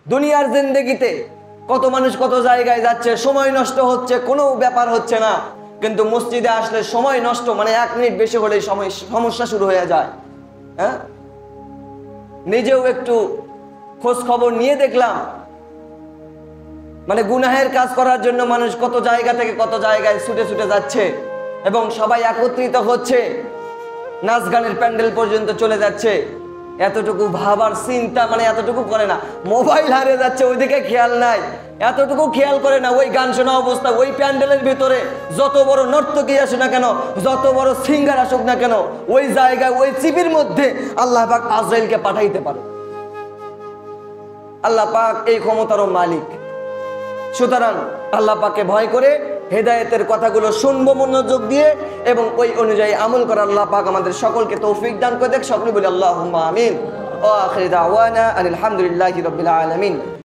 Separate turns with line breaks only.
দুনিয়ার জিন্দেগিতে কত মানুষ কত জায়গায় যাচ্ছে, সময় নষ্ট হচ্ছে, কোনো ব্যাপার হচ্ছে না, কিন্তু মসজিদে আসলে সময় নষ্ট মানে 1 মিনিট বেশি হলেই সমস্যা শুরু হয়ে যায়। হ্যাঁ, নিজেও একটু খোঁজ খবর নিয়ে দেখলাম, মানে গুনাহের কাজ করার জন্য মানুষ কত জায়গা থেকে কত জায়গায় ছুটে ছুটে যাচ্ছে এবং সবাই একত্রিত হচ্ছে, নাচ গানের প্যান্ডেল পর্যন্ত চলে যাচ্ছে। এতটুকু ভাবার চিন্তা মানে এতটুকু করে না, মোবাইল হারিয়ে যাচ্ছে ওইদিকে খেয়াল নাই, এতটুকু খেয়াল করে না। ওই গান শোনা অবস্থা, ওই প্যান্ডেলের ভিতরে যত বড় নর্তকী আসুক না কেন, যত বড় সিঙ্গার আসুক না কেন, ওই জায়গায় ওই চিবির মধ্যে আল্লাহ পাক আজরাইলকে পাঠাইতে পারে। আল্লাহ পাক এই ক্ষমতারও মালিক। সুতরাং আল্লাহ পাককে ভয় করে হেদায়েতের কথাগুলো শুনবো মনোযোগ দিয়ে এবং ওই অনুযায়ী আমল করার আল্লাহ পাক আমাদের সকলকে তৌফিক দান করে দেখ। সকলে বলি আল্লাহুম্মা আমিন। ওয়া আখিরু দাওয়ানা আলহামদুলিল্লাহি রাব্বিল আলামিন।